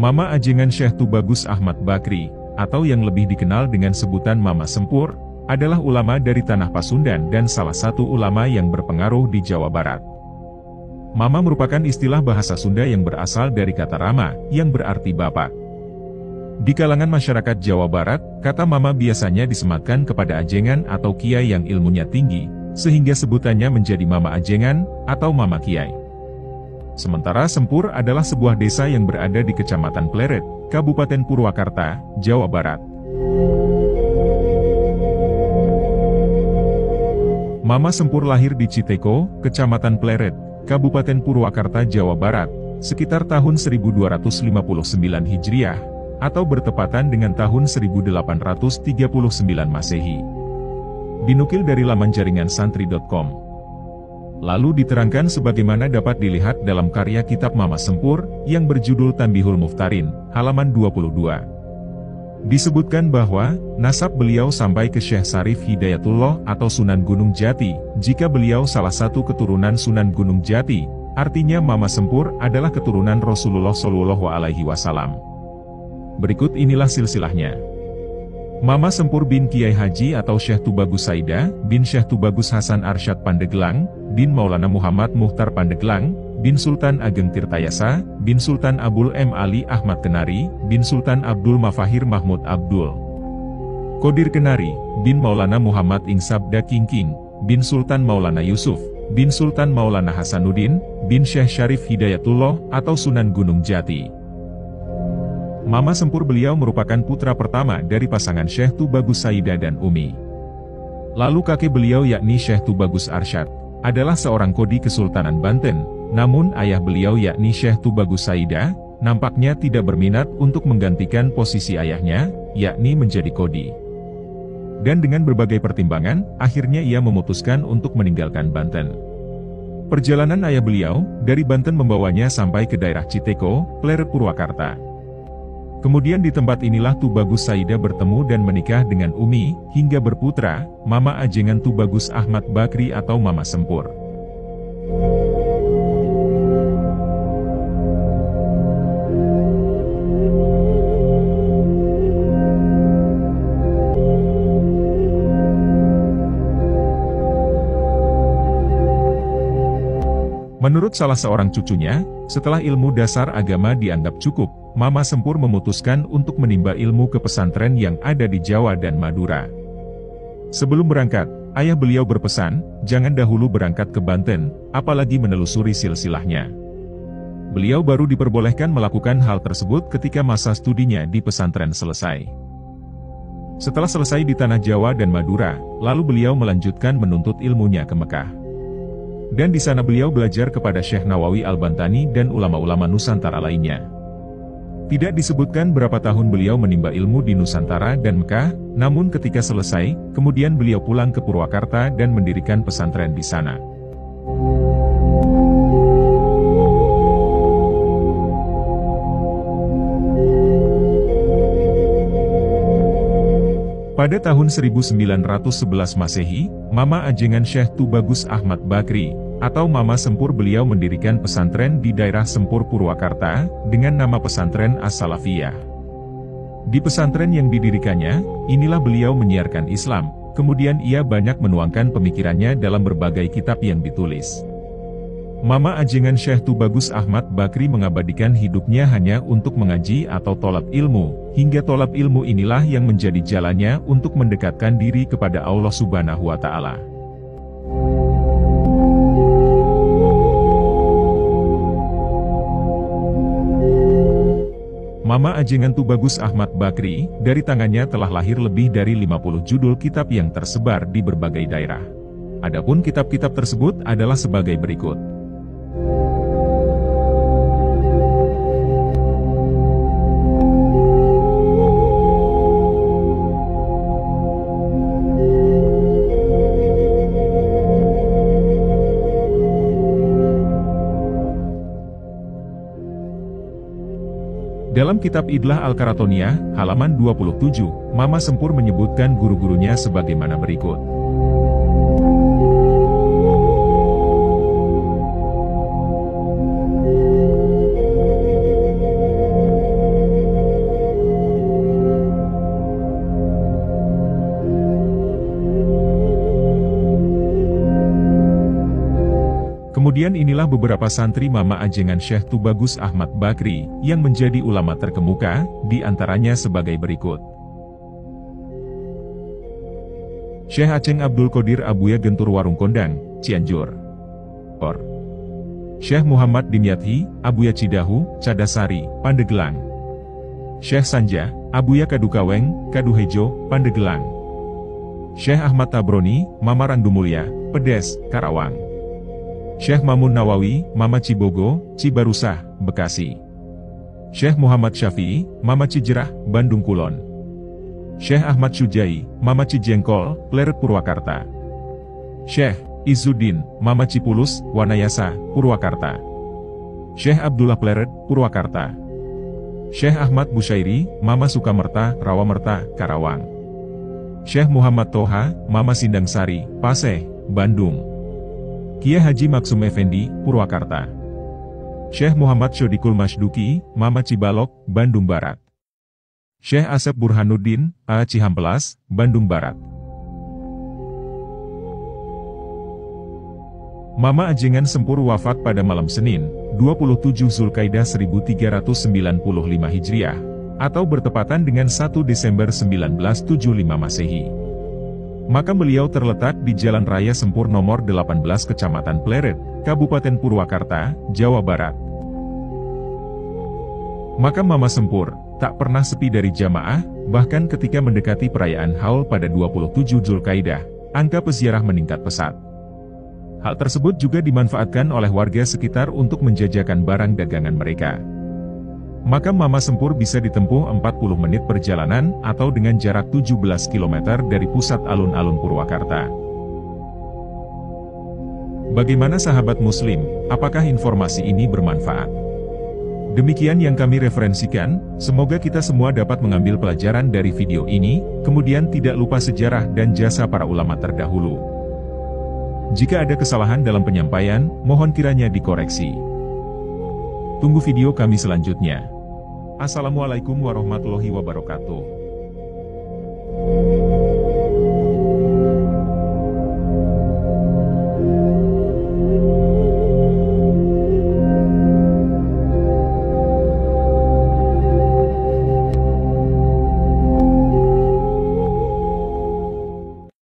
Mama Ajengan Syekh Tubagus Ahmad Bakri, atau yang lebih dikenal dengan sebutan Mama Sempur, adalah ulama dari Tanah Pasundan dan salah satu ulama yang berpengaruh di Jawa Barat. Mama merupakan istilah bahasa Sunda yang berasal dari kata Rama, yang berarti bapak. Di kalangan masyarakat Jawa Barat, kata Mama biasanya disematkan kepada ajengan atau kiai yang ilmunya tinggi, sehingga sebutannya menjadi Mama Ajengan, atau Mama Kiai. Sementara Sempur adalah sebuah desa yang berada di Kecamatan Pleret, Kabupaten Purwakarta, Jawa Barat. Mama Sempur lahir di Citeko, Kecamatan Pleret, Kabupaten Purwakarta, Jawa Barat, sekitar tahun 1259 Hijriah, atau bertepatan dengan tahun 1839 Masehi. Dinukil dari laman jaringan santri.com. Lalu diterangkan sebagaimana dapat dilihat dalam karya kitab Mama Sempur, yang berjudul Tanbihul Muftarin, halaman 22. Disebutkan bahwa, nasab beliau sampai ke Syekh Sarif Hidayatullah atau Sunan Gunung Jati, jika beliau salah satu keturunan Sunan Gunung Jati, artinya Mama Sempur adalah keturunan Rasulullah SAW. Berikut inilah silsilahnya. Mama Sempur bin Kiai Haji atau Syekh Tubagus Saida, bin Syekh Tubagus Hasan Arsyad Pandeglang, bin Maulana Muhammad Muhtar Pandeglang, bin Sultan Ageng Tirtayasa, bin Sultan Abul M. Ali Ahmad Kenari, bin Sultan Abdul Mafahir Mahmud Abdul Qadir Kenari, bin Maulana Muhammad Ingsabda Kingking, bin Sultan Maulana Yusuf, bin Sultan Maulana Hasanuddin, bin Syekh Syarif Hidayatullah atau Sunan Gunung Jati. Mama Sempur beliau merupakan putra pertama dari pasangan Syekh Tubagus Saida dan Umi. Lalu kakek beliau yakni Syekh Tubagus Arsyad, adalah seorang kodi Kesultanan Banten, namun ayah beliau yakni Syekh Tubagus Saida, nampaknya tidak berminat untuk menggantikan posisi ayahnya, yakni menjadi kodi. Dan dengan berbagai pertimbangan, akhirnya ia memutuskan untuk meninggalkan Banten. Perjalanan ayah beliau, dari Banten membawanya sampai ke daerah Citeko, Pleret Purwakarta. Kemudian di tempat inilah Tubagus Saida bertemu dan menikah dengan Umi, hingga berputra, Mama Ajengan Tubagus Ahmad Bakri atau Mama Sempur. Menurut salah seorang cucunya, setelah ilmu dasar agama dianggap cukup, Mama Sempur memutuskan untuk menimba ilmu ke pesantren yang ada di Jawa dan Madura. Sebelum berangkat, ayah beliau berpesan, jangan dahulu berangkat ke Banten, apalagi menelusuri silsilahnya. Beliau baru diperbolehkan melakukan hal tersebut ketika masa studinya di pesantren selesai. Setelah selesai di tanah Jawa dan Madura, lalu beliau melanjutkan menuntut ilmunya ke Mekah. Dan di sana beliau belajar kepada Syekh Nawawi Al-Bantani dan ulama-ulama Nusantara lainnya. Tidak disebutkan berapa tahun beliau menimba ilmu di Nusantara dan Mekah, namun ketika selesai, kemudian beliau pulang ke Purwakarta dan mendirikan pesantren di sana. Pada tahun 1911 Masehi, Mama Ajengan Syekh Tubagus Ahmad Bakri, atau Mama Sempur beliau mendirikan pesantren di daerah Sempur Purwakarta, dengan nama pesantren As-Salafiyah. Di pesantren yang didirikannya, inilah beliau menyiarkan Islam, kemudian ia banyak menuangkan pemikirannya dalam berbagai kitab yang ditulis. Mama Ajengan Syekh Tubagus Ahmad Bakri mengabadikan hidupnya hanya untuk mengaji atau tolab ilmu, hingga tolab ilmu inilah yang menjadi jalannya untuk mendekatkan diri kepada Allah Subhanahu wa Ta'ala. Mama Ajengan Tubagus Ahmad Bakri, dari tangannya telah lahir lebih dari 50 judul kitab yang tersebar di berbagai daerah. Adapun kitab-kitab tersebut adalah sebagai berikut. Dalam kitab Idlah Al-Karatoniyah, halaman 27, Mama Sempur menyebutkan guru-gurunya sebagaimana berikut. Kemudian inilah beberapa santri Mama Ajengan Syekh Tubagus Ahmad Bakri, yang menjadi ulama terkemuka, di antaranya sebagai berikut. Syekh Aceng Abdul Qadir Abuya Gentur Warung Kondang, Cianjur. Syekh Muhammad Dimyati, Abuya Cidahu, Cadasari, Pandeglang. Syekh Sanja, Abuya Kadukaweng, Kaduhejo, Pandeglang. Syekh Ahmad Tabroni, Mama Randumulya, Pedes, Karawang. Syekh Mamun Nawawi, Mama Cibogo, Cibarusah, Bekasi. Syekh Muhammad Syafi'i, Mama Cijerah, Bandung Kulon. Syekh Ahmad Syujai, Mama Cijengkol, Pleret Purwakarta. Syekh Izzuddin, Mama Cipulus, Wanayasa, Purwakarta. Syekh Abdullah Pleret, Purwakarta. Syekh Ahmad Busyairi, Mama Sukamerta, Rawamerta, Karawang. Syekh Muhammad Toha, Mama Sindangsari, Paseh, Bandung. Kiai Haji Maksum Effendi, Purwakarta. Syekh Muhammad Syodikul Masduki, Mama Cibalok, Bandung Barat. Syekh Asep Burhanuddin, A. Cihampelas, Bandung Barat. Mama Ajengan Sempur wafat pada malam Senin, 27 Zulkaidah 1395 Hijriah, atau bertepatan dengan 1 Desember 1975 Masehi. Makam beliau terletak di Jalan Raya Sempur nomor 18 Kecamatan Pleret, Kabupaten Purwakarta, Jawa Barat. Makam Mama Sempur tak pernah sepi dari jamaah, bahkan ketika mendekati perayaan Haul pada 27 Zulkaidah, angka peziarah meningkat pesat. Hal tersebut juga dimanfaatkan oleh warga sekitar untuk menjajakan barang dagangan mereka. Makam Mama Sempur bisa ditempuh 40 menit perjalanan atau dengan jarak 17 km dari pusat alun-alun Purwakarta. Bagaimana sahabat muslim, apakah informasi ini bermanfaat? Demikian yang kami referensikan, semoga kita semua dapat mengambil pelajaran dari video ini, kemudian tidak lupa sejarah dan jasa para ulama terdahulu. Jika ada kesalahan dalam penyampaian, mohon kiranya dikoreksi. Tunggu video kami selanjutnya. Assalamualaikum warahmatullahi wabarakatuh.